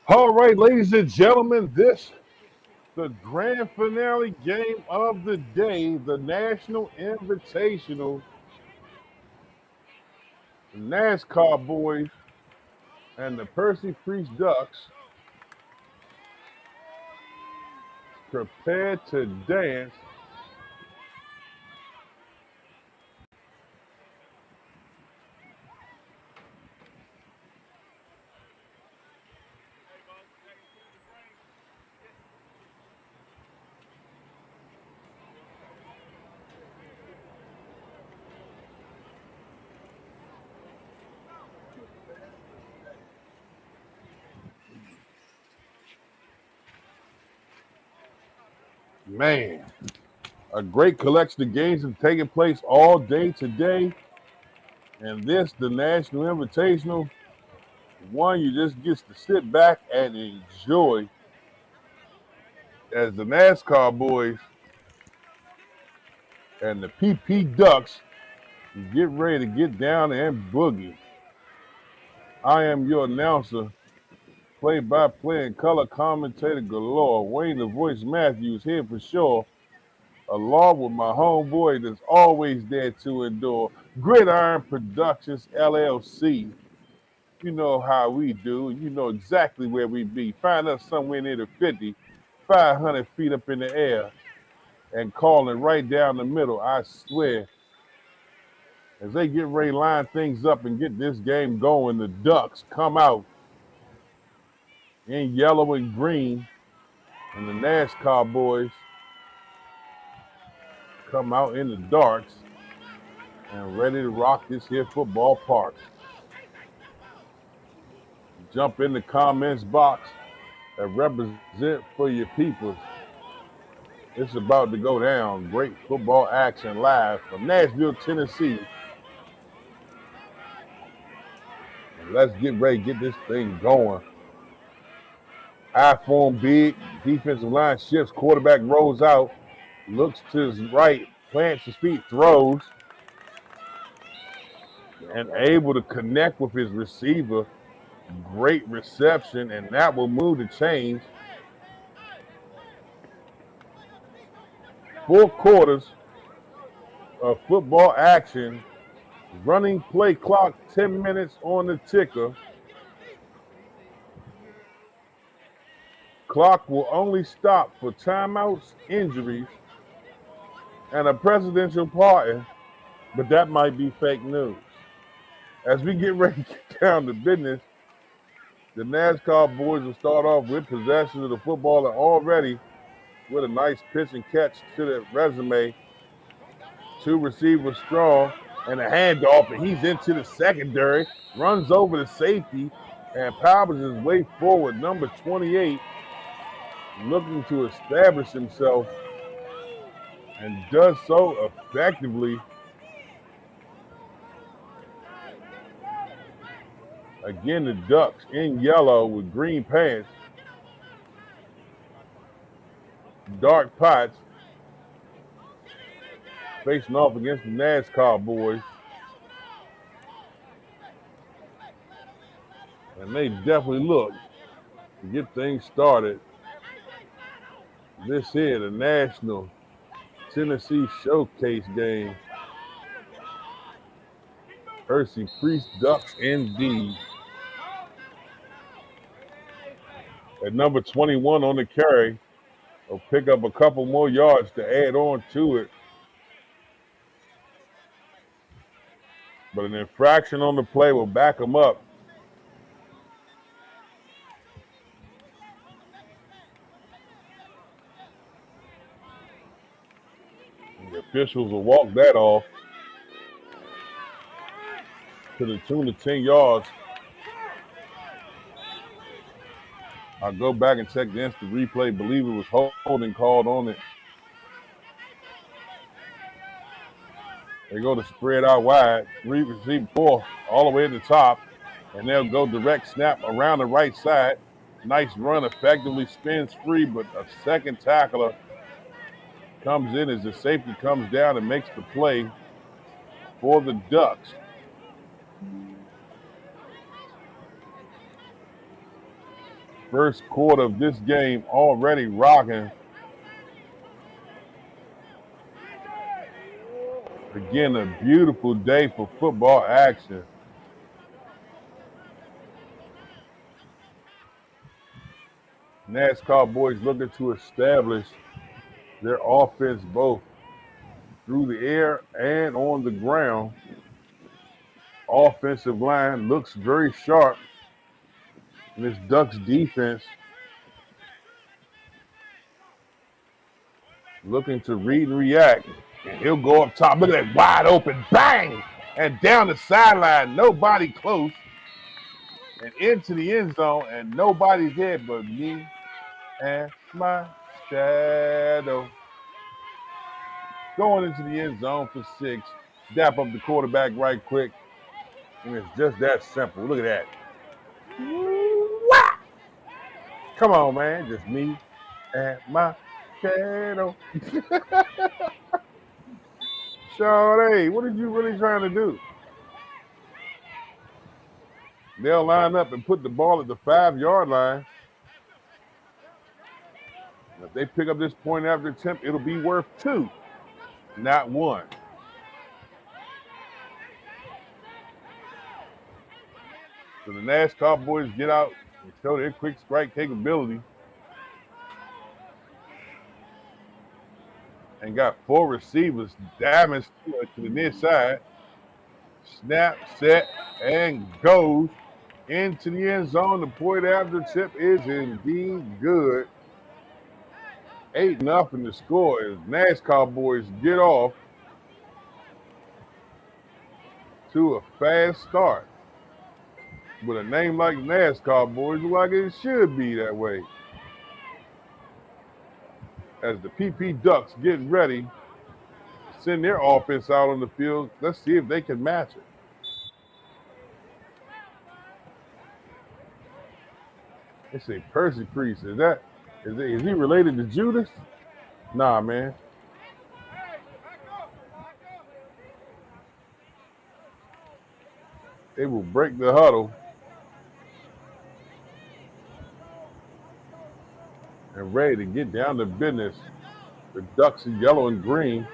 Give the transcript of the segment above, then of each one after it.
All right, ladies and gentlemen, this the grand finale game of the day, the National Invitational, the NASCAR boys and the Percy Priest Ducks prepared to dance. Man, a great collection of games have taken place all day today. And this, the National Invitational, one you just get to sit back and enjoy as the NASCAR boys and the PP Ducks get ready to get down and boogie. I am your announcer, play-by-play and color commentator galore, Wayne the Voice Matthews here for sure, along with my homeboy that's always there to endure, Gridiron Productions LLC. You know how we do. You know exactly where we be. Find us somewhere near the 50, 500 feet up in the air and calling right down the middle, I swear. As they get ready to line things up and get this game going, the Ducks come out in yellow and green, and the NASCAR boys come out in the darks and ready to rock this here football park. Jump in the comments box and represent for your peoples. It's about to go down. Great football action live from Nashville, Tennessee. And let's get ready to get this thing going. I form big, defensive line shifts, quarterback rolls out, looks to his right, plants his feet, throws, and able to connect with his receiver. Great reception, and that will move the chains. 4 quarters of football action. Running play clock, 10 minutes on the ticker. Clock will only stop for timeouts, injuries, and a presidential pardon, but that might be fake news. As we get ready to get down to business, the NASCAR boys will start off with possession of the football and already with a nice pitch and catch to the resume. 2 receivers strong and a handoff, and he's into the secondary, runs over the safety and powers his way forward. Number 28 looking to establish himself and does so effectively. Again, the Ducks in yellow with green pants, dark pots, facing off against the NASCAR boys. And they definitely look to get things started. This here, the National Tennessee Showcase game. Percy Priest Ducks indeed. At number 21 on the carry, will pick up a couple more yards to add on to it. But an infraction on the play will back him up. And the officials will walk that off to the tune of 10 yards. I'll go back and check the instant replay. Believe it was holding called on it. They go to spread out wide, 3 receive 4 all the way at the top, and they'll go direct snap around the right side. Nice run, effectively spins free, but a second tackler comes in as the safety comes down and makes the play for the Ducks. First quarter of this game already rocking. Again, a beautiful day for football action. NASCAR boys looking to establish their offense both through the air and on the ground. Offensive line looks very sharp. And this Ducks defense looking to read and react. And he'll go up top. Look at that wide open. Bang! And down the sideline. Nobody close. And into the end zone. And nobody's there but me and my shadow. Going into the end zone for 6. Dap up the quarterback right quick. And it's just that simple. Look at that. Come on, man. Just me and my shadow. Sade, what are you really trying to do? They'll line up and put the ball at the 5-yard line. If they pick up this point after attempt, it'll be worth 2, not 1. So the NASCAR boys get out and show their quick strike capability. And got 4 receivers damaged to the near side. Snap, set, and goes into the end zone. The point after tip is indeed good. 8-0 the score as NASCAR boys get off to a fast start. With a name like NASCAR boys, like it should be that way. As the PP Ducks get ready to send their offense out on the field, let's see if they can match it. They say Percy Priest. Is he related to Judas? Nah, man. They will break the huddle and ready to get down to business. The Ducks in yellow and green.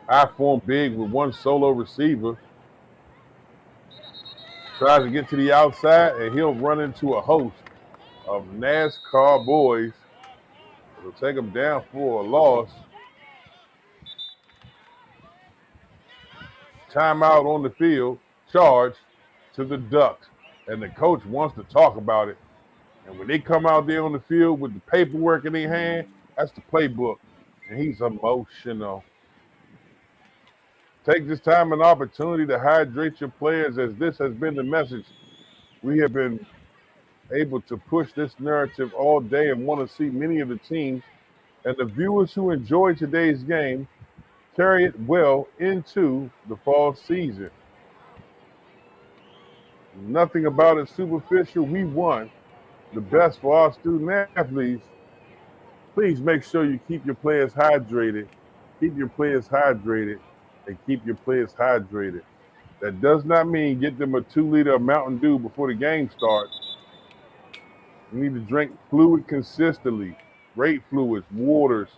I form big with one solo receiver. Tries to get to the outside, and he'll run into a host of NASCAR boys. It'll take him down for a loss. Timeout on the field, charge to the Ducks. And the coach wants to talk about it. And when they come out there on the field with the paperwork in their hand, that's the playbook. And he's emotional. Take this time and opportunity to hydrate your players, as this has been the message. We have been able to push this narrative all day and want to see many of the teams and the viewers who enjoy today's game carry it well into the fall season. Nothing about it superficial. We want the best for our student athletes. Please make sure you keep your players hydrated. Keep your players hydrated. And keep your players hydrated. That does not mean get them a 2-liter of Mountain Dew before the game starts. You need to drink fluid consistently. Great fluids, waters,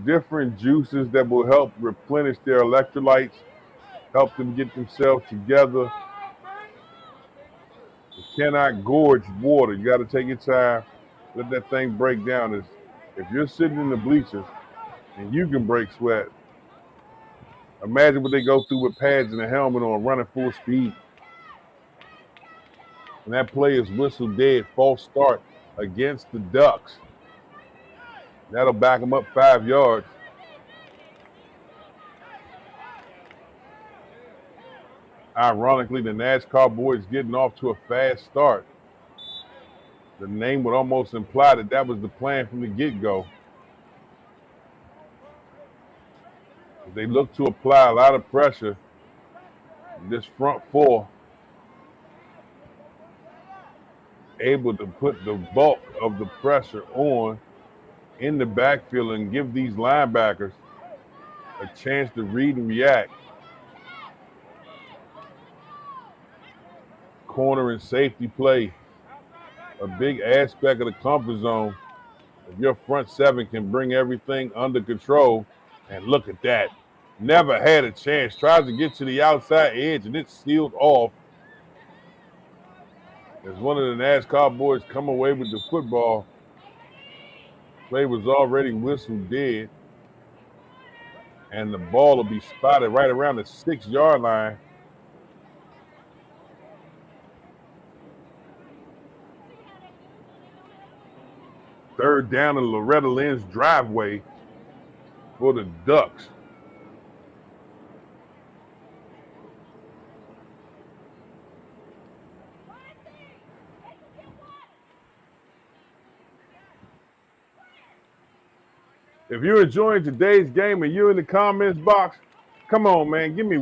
different juices that will help replenish their electrolytes, help them get themselves together. You cannot gorge water. You got to take your time, let that thing break down. If you're sitting in the bleachers and you can break sweat, imagine what they go through with pads and a helmet on, running full speed. And that play is whistled dead, false start against the Ducks. That'll back them up 5 yards. Ironically, the NASCAR boys getting off to a fast start. The name would almost imply that was the plan from the get-go. They look to apply a lot of pressure. This front 4 able to put the bulk of the pressure on in the backfield and give these linebackers a chance to read and react. Corner and safety play. a big aspect of the comfort zone. If your front seven can bring everything under control, and look at that. Never had a chance. Tries to get to the outside edge, and it's sealed off. As one of the NASCAR boys come away with the football, play was already whistled dead, and the ball will be spotted right around the 6-yard line. Third down in Loretta Lynn's driveway for the Ducks. If you're enjoying today's game and you're in the comments box, come on, man. Give me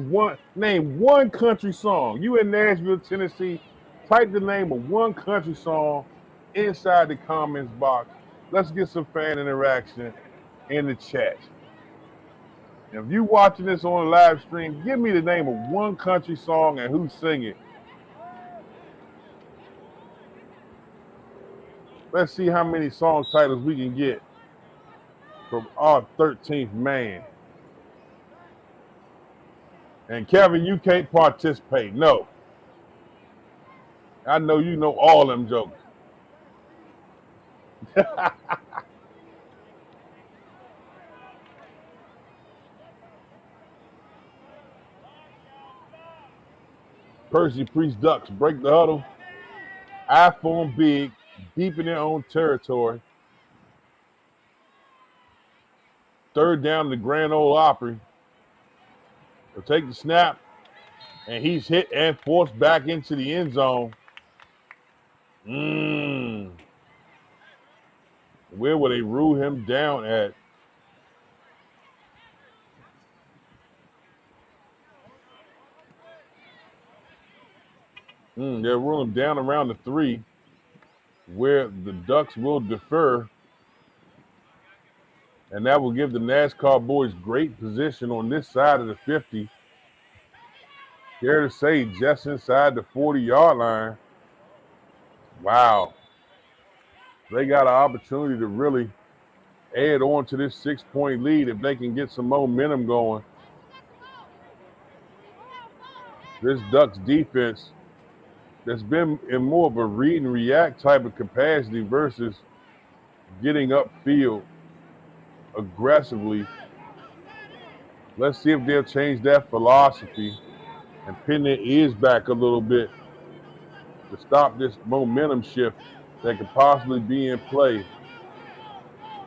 name one country song. You in Nashville, Tennessee, type the name of one country song inside the comments box. Let's get some fan interaction in the chat. If you watching this on live stream, give me the name of one country song and who sing it. Let's see how many song titles we can get from our 13th man. And Kevin, you can't participate. No. I know you know all them jokes. Percy Priest Ducks break the huddle. iPhone big, deep in their own territory. Third down to the Grand Ole Opry. They'll take the snap, and he's hit and forced back into the end zone. Where will they rule him down at? They'll rule him down around the 3, where the Ducks will defer. And that will give the NASCAR boys great position on this side of the 50. Dare to say just inside the 40-yard line. Wow. They got an opportunity to really add on to this 6-point lead if they can get some momentum going. This Ducks defense that's been in more of a read and react type of capacity versus getting upfield aggressively. Let's see if they'll change that philosophy and pin their ears back a little bit to stop this momentum shift that could possibly be in play.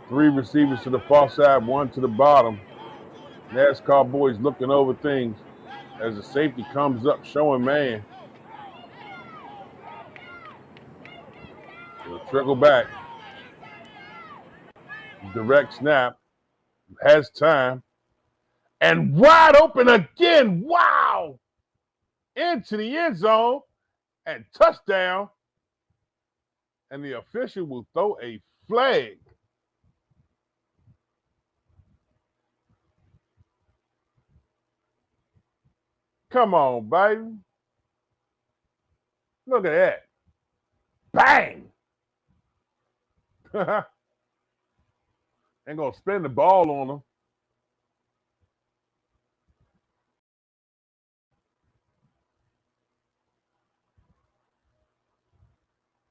3 receivers to the far side, 1 to the bottom. NASCAR boys looking over things as the safety comes up showing man. It'll trickle back. Direct snap. Has time. And wide open again. Wow. Into the end zone and touchdown. And the official will throw a flag. Come on, baby. Look at that. Bang. Ain't going to spin the ball on them.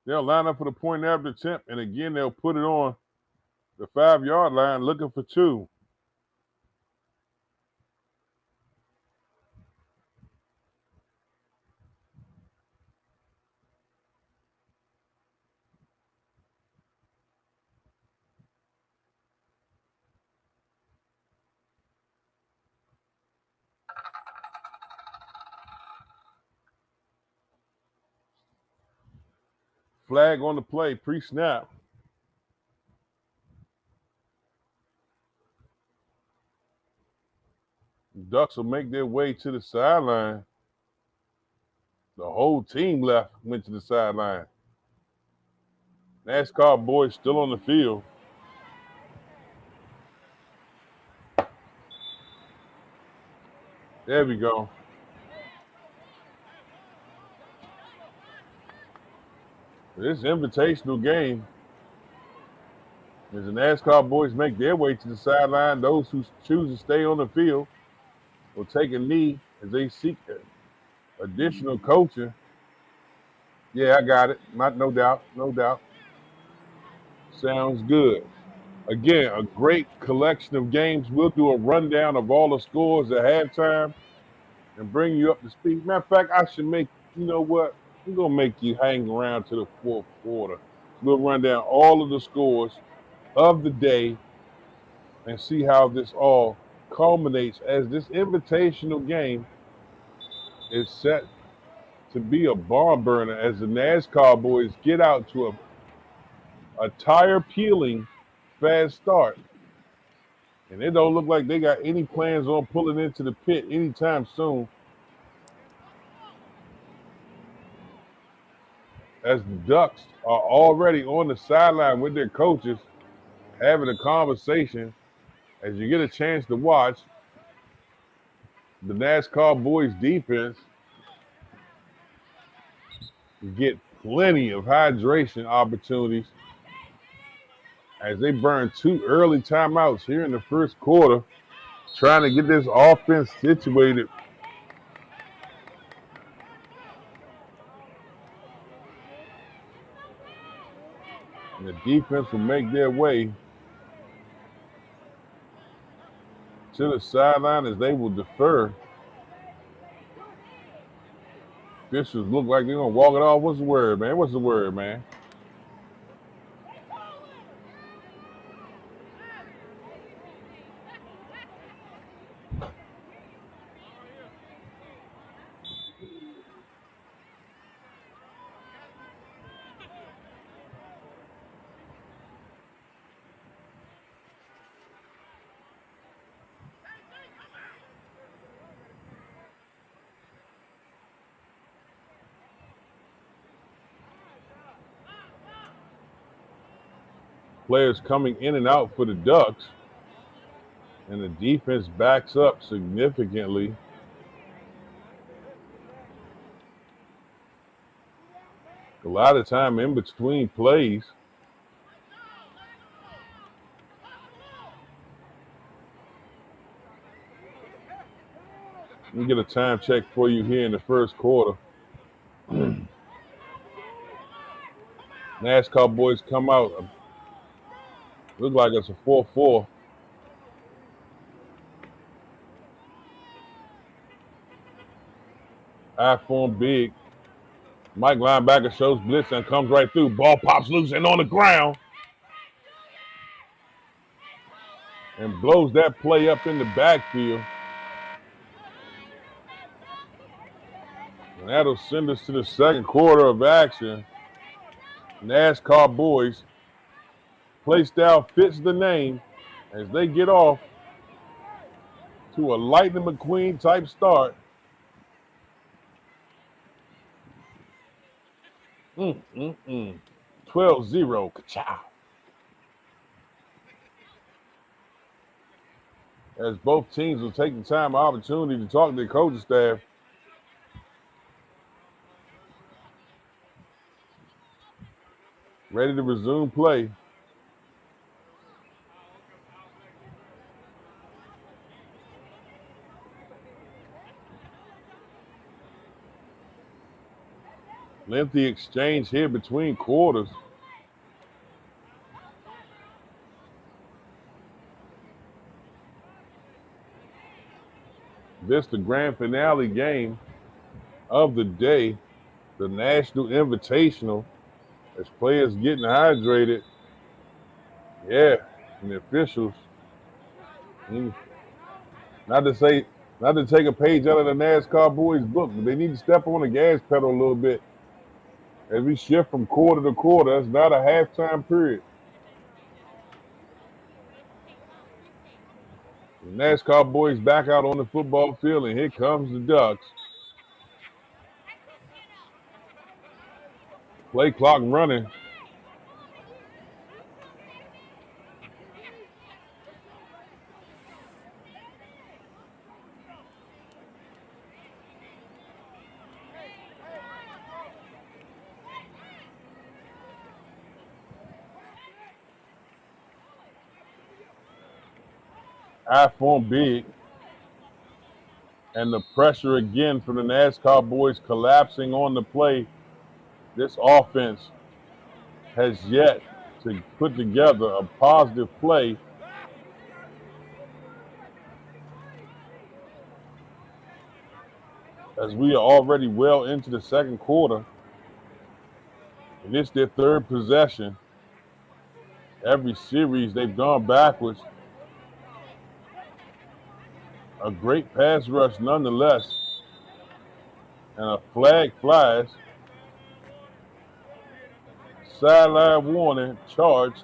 They'll line up for the point after attempt, and again, they'll put it on the 5-yard line looking for 2. Flag on the play, pre-snap. Ducks will make their way to the sideline. The whole team went to the sideline. NASCAR boys still on the field. There we go. This invitational game, as the NASCAR boys make their way to the sideline, those who choose to stay on the field will take a knee as they seek additional coaching. Yeah, I got it. No doubt. No doubt. Sounds good. Again, a great collection of games. We'll do a rundown of all the scores at halftime and bring you up to speed. Matter of fact, I should make, you know what? We're going to make you hang around to the fourth quarter. We'll run down all of the scores of the day and see how this all culminates as this invitational game is set to be a barn burner as the NASCAR boys get out to a tire peeling fast start. And it don't look like they got any plans on pulling into the pit anytime soon. As the Ducks are already on the sideline with their coaches having a conversation as you get a chance to watch the NASCAR boys defense get plenty of hydration opportunities as they burn 2 early timeouts here in the first quarter, trying to get this offense situated. And the defense will make their way to the sideline as they will defer. Officials look like they're going to walk it off. What's the word, man? What's the word, man? Players coming in and out for the Ducks, and the defense backs up significantly. A lot of time in between plays. Let me get a time check for you here in the first quarter. NASCAR boys come out. Look like it's a 4-4. High form big. Mike linebacker shows blitz and comes right through. Ball pops loose and on the ground. And blows that play up in the backfield. And that'll send us to the second quarter of action. NASCAR boys. Play style fits the name as they get off to a Lightning McQueen type start. 12-0. Ka-chow. As both teams will take the time and opportunity to talk to their coaching staff. Ready to resume play. Lengthy exchange here between quarters. This the grand finale game of the day, the National Invitational, as players getting hydrated. Yeah, and the officials, not to take a page out of the NASCAR boys book, but they need to step on the gas pedal a little bit as we shift from quarter to quarter. It's not a halftime period. The NASCAR boys back out on the football field, and here comes the Ducks. Play clock running. high form big, and the pressure again from the NASCAR boys collapsing on the play. This offense has yet to put together a positive play. As we are already well into the second quarter, and it's their third possession. Every series they've gone backwards. A great pass rush nonetheless, and a flag flies. Sideline warning charged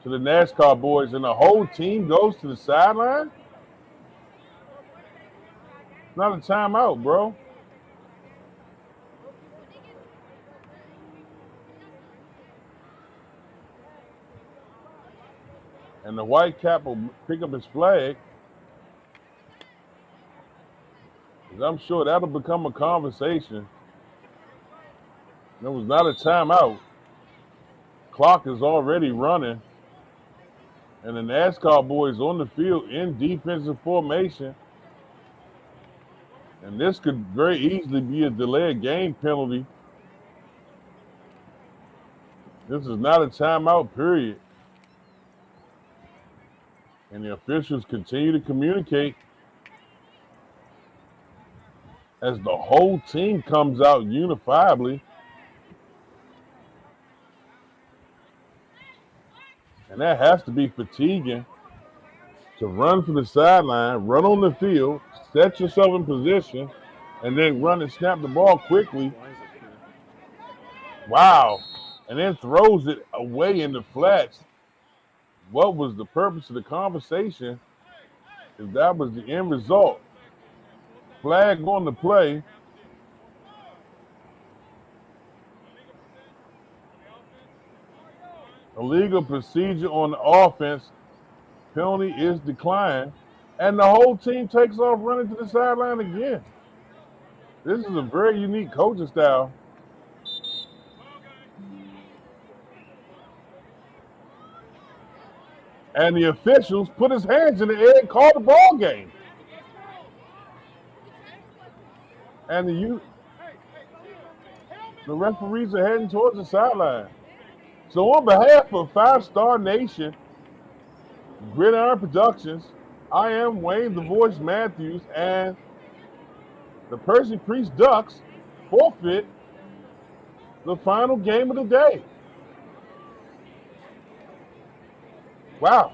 to the NASCAR boys, and the whole team goes to the sideline? It's not a timeout, bro. And the white cap will pick up his flag. I'm sure that'll become a conversation. There was not a timeout. Clock is already running. And the NASCAR boys on the field in defensive formation. And this could very easily be a delayed game penalty. This is not a timeout, period. And the officials continue to communicate as the whole team comes out unifiably. And that has to be fatiguing to run from the sideline, run on the field, set yourself in position, and then run and snap the ball quickly. Wow. And then throws it away in the flats. What was the purpose of the conversation if that was the end result? Flag on the play. Illegal procedure on the offense. Penalty is declined. And the whole team takes off running to the sideline again. This is a very unique coaching style. And the officials put his hands in the air and called the ball game. And the referees are heading towards the sideline. So on behalf of 5-Star Nation, Gridiron Productions, I am Wayne the Voice Matthews, and the Percy Priest Ducks forfeit the final game of the day. Wow.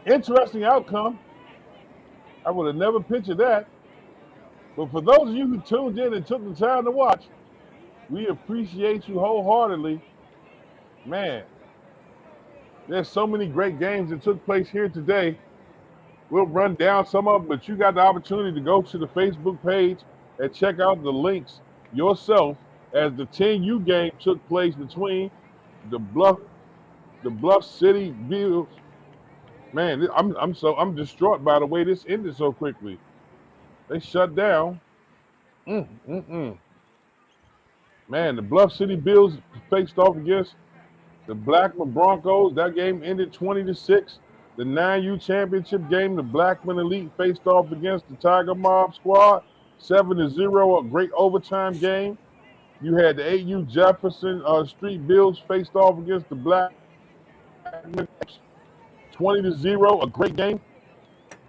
Interesting outcome. I would have never pictured that. But for those of you who tuned in and took the time to watch, we appreciate you wholeheartedly. Man, there's so many great games that took place here today. We'll run down some of them, but you got the opportunity to go to the Facebook page and check out the links yourself as the 10U game took place between the Bluff City Bills. Man, I'm distraught by the way this ended so quickly. They shut down. Man, the Bluff City Bills faced off against the Blackman Broncos. That game ended 20-6. The 9U championship game, the Blackman Elite faced off against the Tiger Mob squad, 7-0, a great overtime game. You had the 8U Jefferson Street Bills faced off against the Blackman, 20-0, a great game.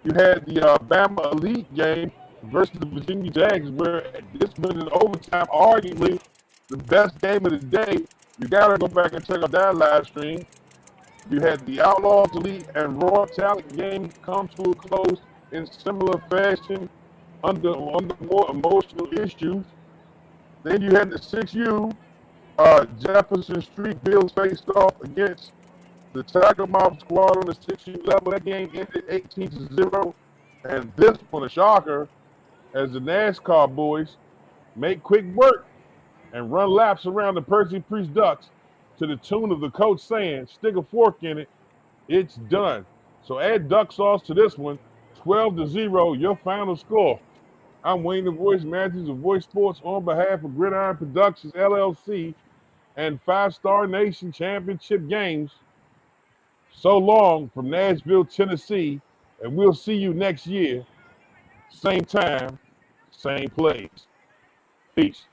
You had the Bama Elite game versus the Virginia Jags, where this was in overtime, arguably the best game of the day. You gotta go back and check out that live stream. You had the Outlaws Elite and Raw Talent game come to a close in similar fashion under more emotional issues. Then you had the 6U Jefferson Street Bills faced off against the Tiger Mob squad on the 6U level. That game ended 18-0. And this one, a shocker, as the NASCAR boys make quick work and run laps around the Percy Priest Ducks to the tune of the coach saying, stick a fork in it, it's done. So add duck sauce to this one, 12-0, your final score. I'm Wayne the Voice Matthews of Voice Sports on behalf of Gridiron Productions, LLC, and 5-Star Nation Championship Games. So long from Nashville, Tennessee, and we'll see you next year. Same time, same place. Peace.